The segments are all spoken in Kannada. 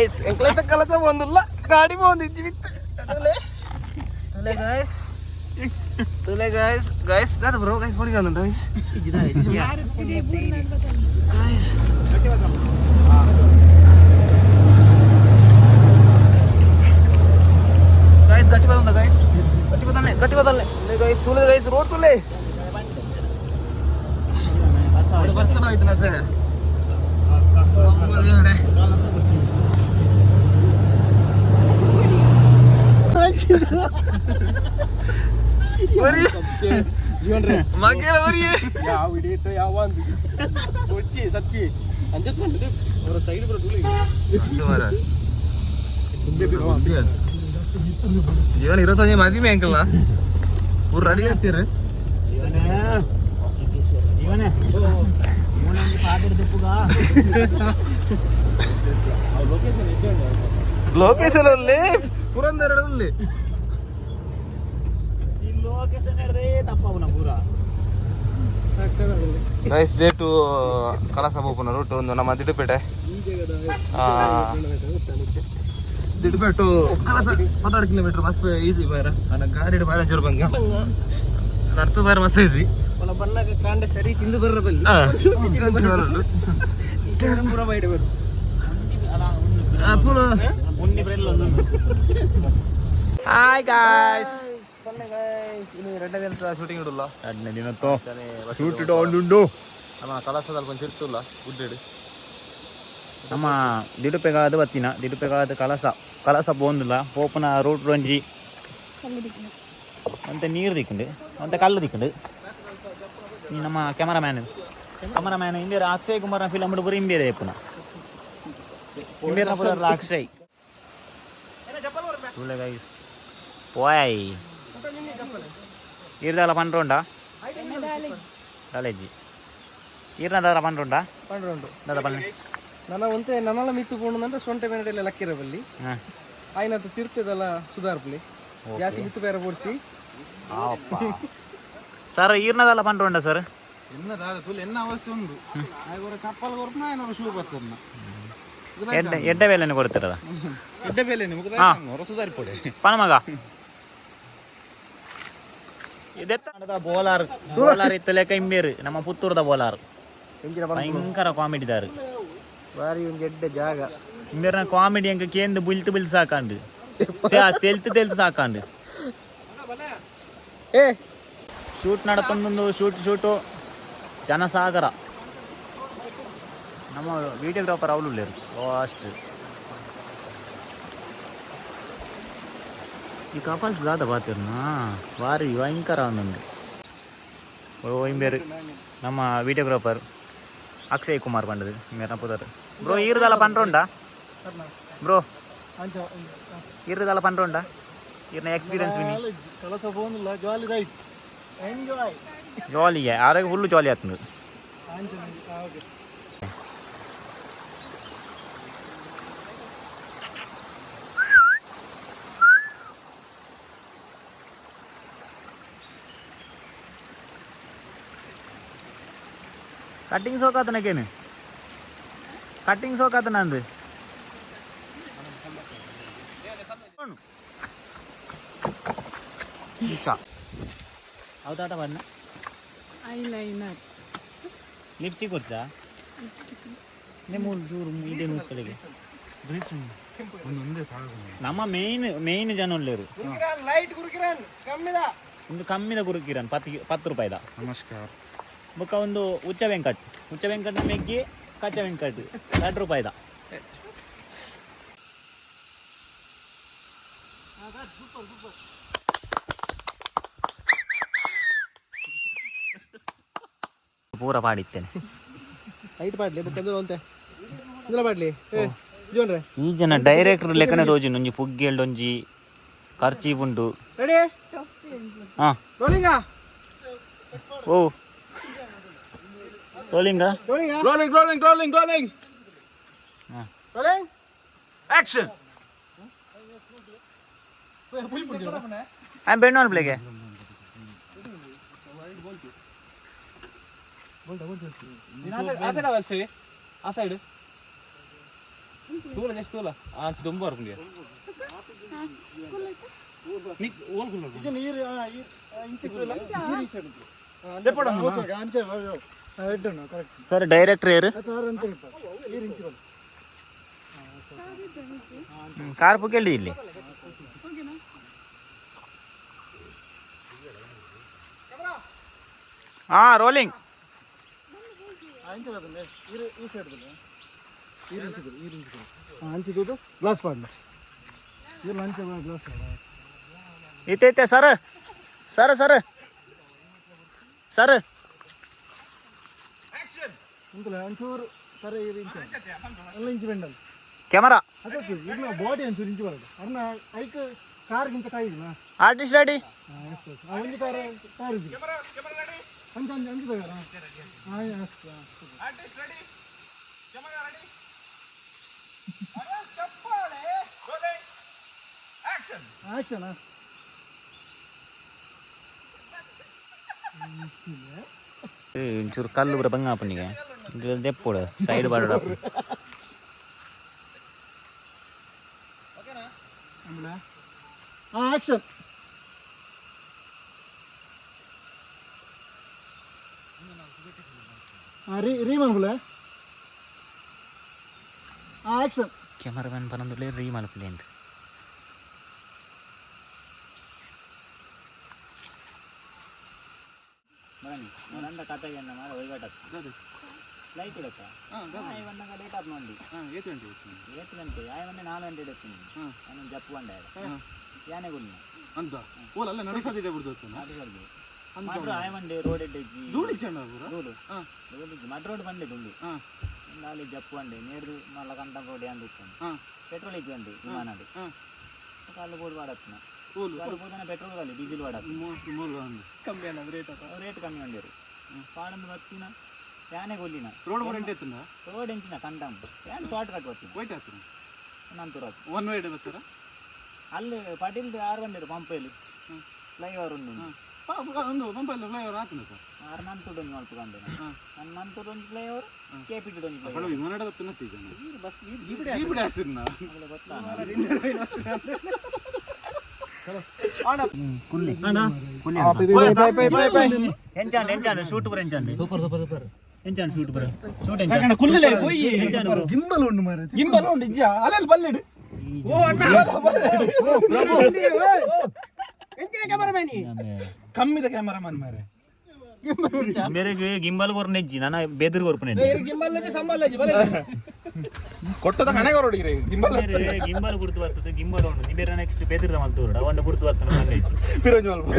guys, engkau itu kalau sama ondula, gadi mau dijibit. Tule guys, dah bro, guys, boleh kan guys? Guys. Guys, gati patanda guys. Gati patanda. Le guys, tule guys, road tule. Ada person itu nanti. Mari. Makin mari. Ya, video itu ya wan. Bocci, sakti. Anjat mana tu? Orang side berapa dulu? Itu mana? Dia. Jangan hero tanya mati mengkel lah. Pura dia tiar. Gimana? Gimana ni father depuga? Location ಅಲ್ಲಿ ಪುರಂದರ ಅಲ್ಲಿ ಈ ಲೊಕೇಶನ್ ರೇ ತಪ್ಪವನ ಪೂರ ಗೈಸ್ ಡೇ ಟು ಕಲಸ ಓಪನ್ ರೂಟ್ ಒಂದು ನಮ್ಮ Didupete Didupete to Kalasa 16 kilometre bus easy ಬಾರ ನನ್ನ ಗಾಡಿ ಬಾರ ಜೋರ್ ಬಂಗ ನರ್ತು ಬಾರ ಮಸ್ತ್ ಈಸಿ ಒನ ಬಣ್ಣಕ ಕಾಂಡೆ ಸರಿ ತಿಂದು ಬರ್ರ ಬಲ್ಲಿ ಪೂರ ಬೈಡೆ ಬರು Hai guys. Ini rendahnya shooting dulu lah. Rendahnya dina to. Shoot itu on dulu. Sama kalasa dalam cerita lah. Udah deh. Sama didu pegada batina. Didu pegada kalasa bond lah. Popna road ronji. Ante near dikende. Ante kallu dikende. Ini nama cameraman. Cameraman ini Akshay Kumar film udah berimbir ya puna. Imbir na pura Akshay. Tule guys. Why? Irda 8 ronda? Daleji. Irna da 8 ronda? 8 ronda. Da panne. Nana onte nanala mittu ponunante 20 minute alle lakkiraballi. Ainatu tirtedala sudarpli. Jasi mittu pera porchi. Appa. Sir irna da 8 ronda sir. Irna da tule enna avasya undu. Agora kappal gorpna ayna shoe pattanna. ಎಡ್ಡೆ ಬೇಲೆನೆ ಕೊಡ್ತಿರದ ಎಡ್ಡೆ ಬೇಲೆನೆ ಮುಗಿದ ಪಣ ಮಗ ಇದೆತ್ತ ಬೋಲಾರ್ ಇತ್ತು ಲೆಕ್ಕ ಇಂಬೇರು ನಮ್ಮ ಪುತ್ತೂರದ ಬೋಲಾರ್ ಭಯಂಕರ ಕಾಮಿಡಿ ದಾರು ಬಾರಿ ಒಂದು ಎಡ್ಡೆ ಜಾಗ ಇಂಬೇರ್ನ ಕಾಮಿಡಿ ಅಂಕ ಕೇಂದು ಬುಲ್ತು ಸಾಕಾಂಡು ತೆಲ್ತು ಸಾಕಾಂಡು ಶೂಟ್ ನಡಪೊಂದು ಶೂಟು ಜನಸಾಗರ ನಮ್ಮ ವಿಡಿಯೋಗ್ರಾಫರ್ ಅವಳು లేరు లాస్ట్ ಈ ಕಪಲ್ಸ್ ದಾದ ಬಾತಿರ್ನಾ ವಾರಿ ಭಯಂಕರ ಒಂದೊಂದು ಇಂಬೇರು ನಮ್ಮ ವಿಡಿಯೋಗ್ರಾಫರ್ ಅಕ್ಷಯ್ ಕುಮಾರ್ ಪಂಡದು ಮೇರ ಪುದರ್ ಬ್ರೋ ಈರ್ದಲ್ಲ ಪಂಡ್ರೋಂಡ ಬ್ರೋ ಈರ್ದಲ್ಲ ಪಂಡ್ರೋಂಡ ಈರ್ನ ಎಕ್ಸ್ಪೀರಿಯನ್ಸ್ ವಿನಿ ಕಲಸ ಫೋನ್ಲ ಜಾಲಿ ರೈಟ್ ಎಂಜಾಯ್ ಜಾಲಿ ಆರಾಗ ಫುಲ್ ಜಾಲಿ ಆತಂದು ಕಟ್ಟಿಂಗ್ ಸೋಕಾತನಕೇನು ಕಟ್ಟಿಂಗ್ ಸೋಕಾತನ ಅಂದು ಅವತಾಟ ಬಣ್ಣ ಐಲೈನರ್ ಲಿಪ್ಸ್ಟಿಕ್ ಕೊಡ್ಸಾ ನಿಮ್ಮ ಚೂರು ಇದೆ ಮುಸ್ತಳಿಗೆ ನಮ್ಮ ಮೇನ್ ಜನ ಒಳ್ಳೆಯರು ಒಂದು ಕಮ್ಮಿದ ಕುರುಕಿರನ್ 10 ರೂಪಾಯಿದ ನಮಸ್ಕಾರ ಬೊಕ್ಕ ಒಂದು ಉಚ್ಚ ವೆಂಕಟ್ ಮೆಗ್ಗಿ ಕಚ್ಚ ವೆಂಕಟ್ 2 ರೂಪಾಯಿದ ಪೂರ ಪಾಡಿತ್ತೇನೆ ಹೈಟ್ ಪಾಡ್ಲಿ ಪಾಡ್ಲಿ ಈ ಜನ ಡೈರೆಕ್ಟರ್ ಲೆಕ್ಕನೆ ತೋಜಿನ ಒಂಜಿ ಪುಗ್ಗೆಲ್ಡ್ ಒಂಜಿ ಖರ್ಚಿ ಉಂಟು ಹಾ ಓ ರೋಲಿಂಗ್ ಆಕ್ಷನ್ ಐ ಬೆನ್ ಆನ್ ಪ್ಲೇಗೆ ಆ ಸೈಡ್ ತೂಲ ಎಷ್ಟು ತೂಲ ಅಂಚ ದೊಂಬು ಬರ್ಕೊಂಡಿ ಸರ್ ಡೈರೆಕ್ಟರ್ ಯಾರು ಕಾರ್ಪು ಕೇಳಿ ಇಲ್ಲಿ ಹಾ ರೋಲಿಂಗ್ ಇತ್ತೈತೆ ಸರ್ ಸರ್ ಸರ್ ಸರ್ ಒಂಚೂರು ಸರ ಇಂಚು ಬೆಂಡಲ್ ಕ್ಯಾಮರಾ ಬಾಡಿ ಒಂಚೂರು ಇಂಚು ಬರೋದು ಅರ್ನ ಐಕ್ ಕಾರ್ಗಿಂತ ಕೈ ಇಲ್ಲ ಆರ್ಟಿಸ್ಟ್ ರೆಡಿ ಒಂದು ಕಾರ್ ಕಾರ್ ಇದೆ ಅಂಚ ಅಂಚ ಅಂಚು ತಗೋರ ಆರ್ಟಿಸ್ಟ್ ರೆಡಿ ಕ್ಯಾಮರಾ ರೆಡಿ ಅರೆ ಚಪ್ಪಾಳೆ ರೋಲಿಂಗ್ ಆಕ್ಷನ್ ಆಕ್ಷನ್ ಒಂಚೂರು ಕಲ್ಲು ಬರ ಬಂಗಾಪನಿಗೆ ದೆಪ್ಪೋಡು ಸೈಡ್ ಬಾಡ ಆಕ್ಷನ್ ರೀ ಮನ್ಪುಲೆ ಆಕ್ಷನ್ ಕ್ಯಾಮರಾಮನ್ ಪನಂದುಲೆ ರೀ ಮಲ್ಪುಲೆ ಅಂತ ನನ್ನ ಕತೆಗೆ ಮಾರ ಒಯ್ಗಾಟ ಲೈಟ್ ಇಡತ್ತ ಆಯವನ್ನ ಡೇಟ್ ಆಫ್ ನೋಡಿ 8 ಗಂಟೆ ಆಯವನ್ನ 4 ಗಂಟೆ ಇಡುತ್ತೀನಿ ನಾನು ಜಪ್ಪು ಬಂಡೆ ಯಾನೆ ಗುಳ್ಳಿ ಅಂತ ಓಲ ಅಲ್ಲ ನಡೆಸದಿದೆ ಬಿಡ್ದತ್ತು ಅದು ಮಾತ್ರ ಆಯವನ್ನ ರೋಡ್ ಇಡ್ಡಿಜಿ ದೂಡಿ ಚಂದ ಪೂರ ದೂಡು ಮಡ್ ರೋಡ್ ಬಂಡೆ ದುಂಡು ಅಲ್ಲಿ ಜಪ್ಪು ಬಂಡೆ ನೇರ್ದು ಮಲ್ಲ ಕಂಟ ರೋಡ್ ಅಂದು ಪೆಟ್ರೋಲ್ ಇತ್ತು ಅಂದೆ ವಿಮಾನದು ಕಾಲು ಬೋರ್ಡ್ ಮಾಡತ್ನ ಕಾಲು ಬೋರ್ಡ್ ಪೆಟ್ರೋಲ್ ಅಲ್ಲಿ ಡೀಸೆಲ್ ಮಾಡತ್ತು ಕಮ್ಮಿ ಅನ್ನ ರೇಟ್ ಕಮ್ಮಿ ಅಂದಿರು ಪಾಡಂದು ಬರ್ತೀನ ಫ್ಯಾನೆ ಕೊಲ್ಲಿನ ರೋಡ್ ಬೋರ್ಡ್ ಎಂಟೆತ್ತನ ರೋಡ್ ಎಂಚಿನ ಕಂಡಂ ಫ್ಯಾನ್ ಶಾರ್ಟ್ ಕಟ್ ಬರ್ತೀನಿ ವೈಟ್ ಹಾಕ್ತೀನಿ ನಂತರ ಒನ್ ವೈಡ್ ಬರ್ತಾರ ಅಲ್ಲಿ ಪಟೀಲ್ದು 6 ಬಂದಿರು ಪಂಪಲ್ಲಿ ಫ್ಲೈಓವರ್ ಉಂಟು ಒಂದು ಪಂಪಲ್ಲಿ ಫ್ಲೈಓವರ್ ಹಾಕ್ತೀನಿ ಸರ್ 6 ನಂತುಡು ಒಂದು ಮಲ್ಪ ಕಂಡೆ ನನ್ನ ನಂತುಡು ಒಂದು ಫ್ಲೈಓವರ್ ಕೆಪಿಟಿ ಒಂದು ಫ್ಲೈಓವರ್ ವಿಮಾನ ಬರ್ತೀನಿ ಬಸ್ ಈ ಬಿಡಿ ಹಾಕ್ತೀನಿ ನಾ ಗೊತ್ತಾ ಶೂಟ್ ಬರ ಸೂಪರ್ ಸೂಪರ್ ಸೂಪರ್ ಎಂಚಾನ್ ಶೂಟ್ ಬರ ಶೂಟ್ ಎಂಚಾನ್ ಕುಲ್ಲಲೆ ಹೋಯಿ ಗಿಂಬಲ್ ಉಂಡು ಮಾರೆ ಗಿಂಬಲ್ ಉಂಡು ಇಜ್ಜ ಅಲ್ಲಲ್ಲಿ ಬಲ್ಲೆಡು ಓ ಅಣ್ಣ ಎಂಚಿನ ಕ್ಯಾಮರಾಮನ್ ಕಮ್ಮಿದ ಕ್ಯಾಮರಾಮನ್ ಮಾರೆ ಮೇರೆಗೆ ಗಿಂಬಲ್ ಕೊರ್ನೆಜ್ಜಿ ನಾನು ಬೆದರ್ ಕೊರ್ಪನೆ ಗಿಂಬಲ್ ಸಂಬಲ್ ಅಜ್ಜಿ ಬಲೆ ಕೊಟ್ಟದ ಹಣೆಗೆ ಹೊರಡಿರೆ ಗಿಂಬಲ್ ಗಿಂಬಲ್ ಗುರ್ತು ಬರ್ತದೆ ಗಿಂಬಲ್ ಉಂಡು ನಿಬೇರ ನೆಕ್ಸ್ಟ್ ಬೆದರ್ದ ಮಲ್ತೂರ ಅವನ್ನ ಗುರ್ತು ಬರ್ತದೆ ನಂಗೆ ಪಿರೋಜ್ ಮಲ್ಪ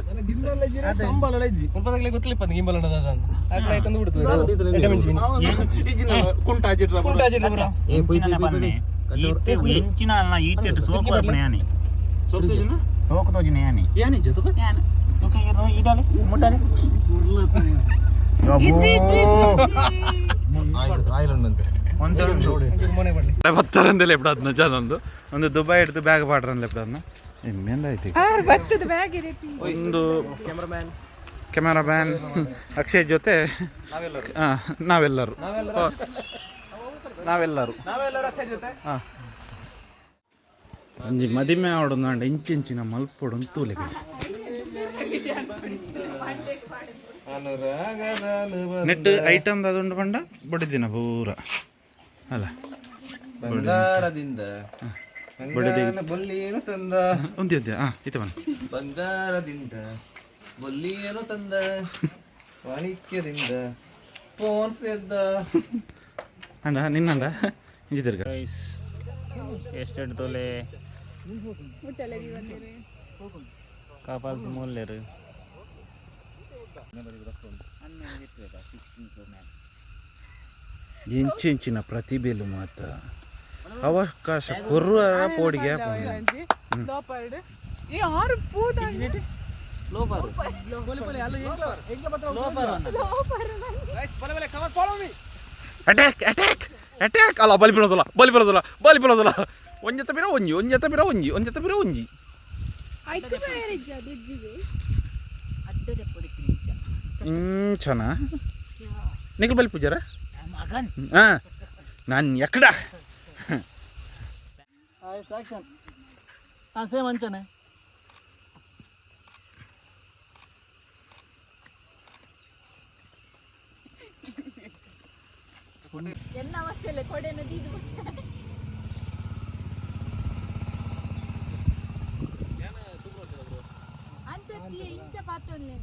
ನನ್ನ ಗಿಂಬಲ್ ಅಜ್ಜಿ ಸಂಬಲ್ ಅಜ್ಜಿ ಮುಲ್ಪದಕ್ಕೆ ಗೊತ್ತಿಲ್ಲಪ್ಪ ಗಿಂಬಲ್ ಅನ್ನೋದು ಅದನ್ನು ಆ ಲೈಟ್ ಒಂದು ಬಿಡ್ತು ಇಜ್ಜಿನ ಕುಂಟ ಅಜ್ಜಿಡ್ರ ಬ್ರೋ ಏ ಪುಯ್ಚಿನ ಪನ್ನೆ ಈತೆ ಎಂಚಿನ ಅಲ್ಲ ಈತೆ ಸೋಕು ಬರ್ಪನೆ ಯಾನಿ ಸೋಕ್ತೋಜಿನ ಸೋಕು ತೋಜಿನ ಯಾನಿ ಯಾನಿ ಜತಕ ಯಾನ ಓಕೆ ಇರೋ ಇಡಲೆ ಮುಟ್ಟಲೆ ಬತ್ತರಂದೆಲ್ಲ ಎಪ್ಪಡಾದ್ನ ಜನೊಂದು ಒಂದು ದುಬೈ ಹಿಡ್ದು ಬ್ಯಾಗ್ ಪಾಡ್ರಂದ ಎಪ್ಪಡಾದ್ನ ಎಮ್ಮೆಂದಾಯ್ತು ಒಂದು ಕ್ಯಾಮರಾಮ್ಯಾನ್ ಅಕ್ಷಯ್ ಜೊತೆ ನಾವೆಲ್ಲರೂ ಹಾಂ ಒಂಜಿ ಮದಿಮೆ ಆವೊಂದು ಅಂಡ ಇಂಚಿನ ಮಲ್ಪೊಡು ತೂಲೆ ನೆಟ್ ಐಟಮ್ ಅದೊಂದು ಬಂಡ ಬಡಿದಿನ ಪೂರ ಅಲ್ಲ ಬಂಗಾರದಿಂದ ಬೊಲ್ಲಿಯೇನು ತಂದ ಒಂದೇ ಇತ ಬನ್ನ ಬಂಗಾರದಿಂದ ಬೊಲ್ಲಿಯೇನು ತಂದ ವಾಣಿಕ್ಯದಿಂದ ಫೋನ್ ಸೇದ್ದ ಅಂಡ ನಿನ್ನಂಡ ಇಂಜಿದರ್ಗ ಗೈಸ್ ಎಷ್ಟು ತೊಲೆ ಕಪಲ್ಸ್ ಮೂಲ್ಯರು ಇಂಚಿನ ಪ್ರತಿಭೆಲು ಮಾತ ಅವಕಾಶ ಕೊರುವ ಪೋಡಿಗೆ ಅಟ್ಯಾಕ್ ಅಟ್ಯಾಕ್ ಅಟ್ಯಾಕ್ ಅಲ್ಲ ಬಲಿಪಲೋದಲ್ಲ ಒಂಜತ್ತ ಬಿರ ಒಂಜಿ ಇಂಚನ ನಿಖಲ್ ಬಲಿ ಪೂಜಾರ ಹಾಂ ನಾನು ಎಕ್ಕಡ ಆಕ್ಷನ್ ಹಾಂ ಸೇಮ್ ಅಂತಾನೆ என்ன அவஸ்தையில கொடை நதி இது ಅಂಚತ್ತಿ ಇಂಚ ಪಾತೊಲ್ಲೆ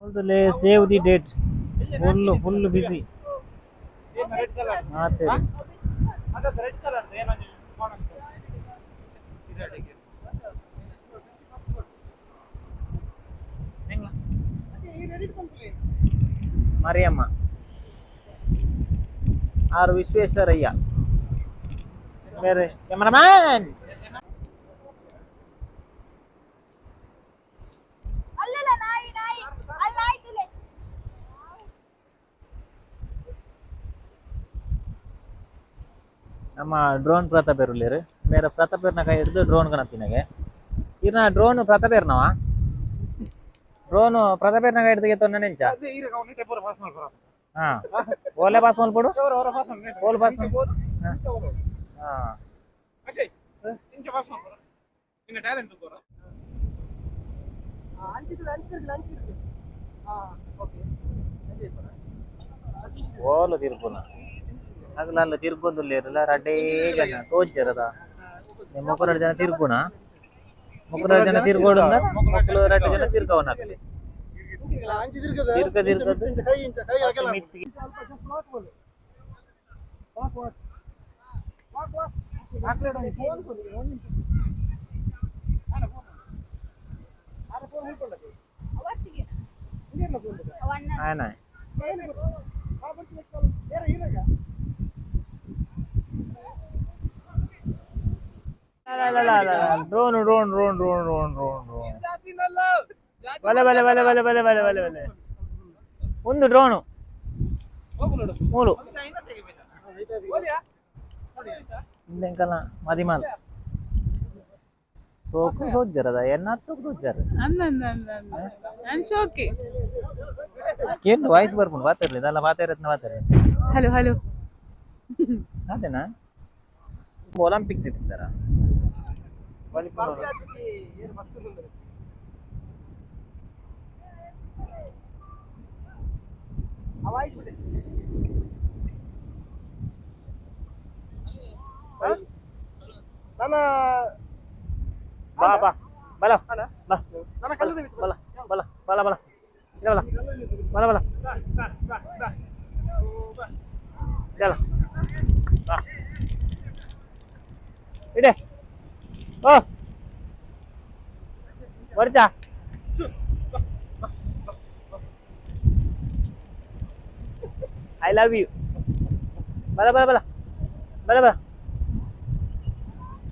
ಹೌದಲ್ಲೇ ಸೇವ್ ದಿ ಡೇಟ್ ಫುಲ್ ಬಿಸಿ ಮತ್ತೆ ಮರಿಯಮ್ಮ ಆರ್ ವಿಶ್ವೇಶ್ವರಯ್ಯ ಬೇರೆ ಕ್ಯಾಮರಾಮ್ಯಾನ್ ಅಲ್ಲಲ್ಲ ನಾಯಿ ಅಲ್ಲ ಆಯ್ತಿಲೆ ನಮ್ಮ ಡ್ರೋನ್ ಪ್ರತಾಪೇರುಲ್ಲೇರು ಬೇರೆ ಪ್ರತಾಪೇರ್ನ ಕೈ ಹಿಡಿದು ಡ್ರೋನ್ ಕನತ್ತಿನಾಗೆ ಇರ್ನ ಡ್ರೋನ್ ಪ್ರತಾಪೇರ್ನವ ಡ್ರೋನು ಪ್ರತಾಪೇರ್ನ ಕೈ ಹಿಡಿದು ಗೆತ್ತೊಂಡ ನೆಂಚ ಹಾ ಓಲೆ ಪಾಸ್ ಮಲ್ಪಡು ಓಲ್ ಪಾಸ್ ಹಾ ಓಲು ತಿರ್ಪುನ ಅಗಲ ತಿರ್ಪೊಂದುಲ್ಲೇರಲ್ಲ ರಡ್ಡೇ ಜನ ತೋಜ್ಜರದ ಮುಕ್ಕುರಡು ಜನ ತಿರ್ಪುನ ಮುಕ್ಕುರಡು ಜನ ತಿರ್ಗೋಡು ಮಕ್ಕಳು 2 ಜನ ತಿರ್ಕವನ ಹಾಕಲಿ ಡ್ರೋನ್ ಬಲೆ ಬಲೆ ಬಲೆ ಬಲೆ ಬಲೆ ಬಲೆ ಬಲೆ ಬಲೆ ಒಂದು ಡ್ರೋನು ಮೂಲು ಇಂದೆಂಕಲ ಮದಿಮಾಲ್ ಸೋಕು ಸೋಜ್ಜರದ ಎನ್ನ ಸೋಕು ಸೋಜ್ಜರ ಕೇಂದ್ರ ವಾಯ್ಸ್ ಬರ್ಕೊಂಡು ಮಾತಾಡ್ಲಿ ಇದೆಲ್ಲ ಮಾತಾಡತ್ನ ಮಾತಾಡ್ಲಿ ಹಲೋ ಹಲೋ ಅದೇನಾ ಒಲಿಂಪಿಕ್ಸ್ ಇಟ್ಟಿದ್ದಾರ ಬಾ ಬಾ ಬಲ ಬಲ ಬಲ ಬಲ ಬಲ ಬಲ ಬಲ ಬಲ ಬಲ ಚಲ ಬಾ ಇಡೆ ಓ ಬರ್ಚಾ ಐ ಲವ್ ಯು ಬಲ ಬಲ ಬಲ ಬಲ ಬಲ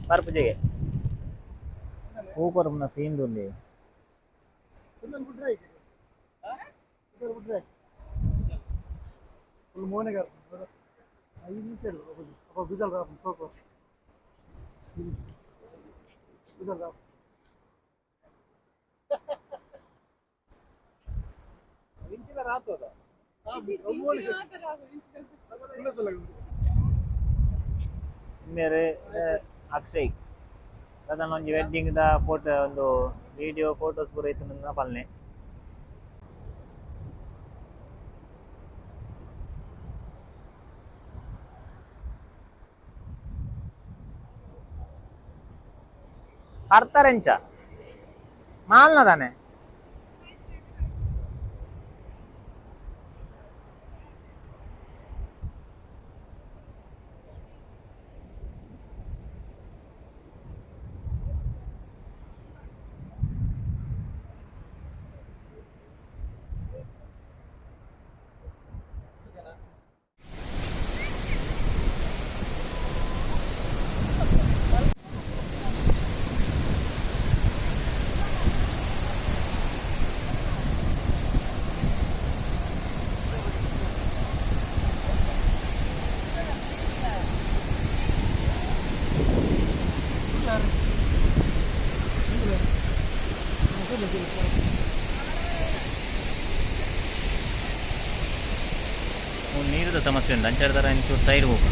ಬಾರ ಪೂಜೆಗೆ ऊपर अपना सीन दो ले मोने कर आई नहीं चल अब बिजल रहा तो बिजल रहा इंचिला रात होता मेरे अक्षय ಅದನ್ನ ಒಂದು ವೆಡ್ಡಿಂಗ್ ದ ಫೋಟೋ ಒಂದು ವಿಡಿಯೋ ಫೋಟೋಸ್ ಪೂರ ಇತ್ತು ನನ್ನ ಪಾಲನೆ ಅರ್ತಾರೆಂಚ ಮಾಲ್ನ ತಾನೆ ಸಮಸ್ಯೆ ಉಂಟು ಅಂಚಾರ ಥರ ಒಂಚೂರು ಸೈಡ್ ಹೋಗ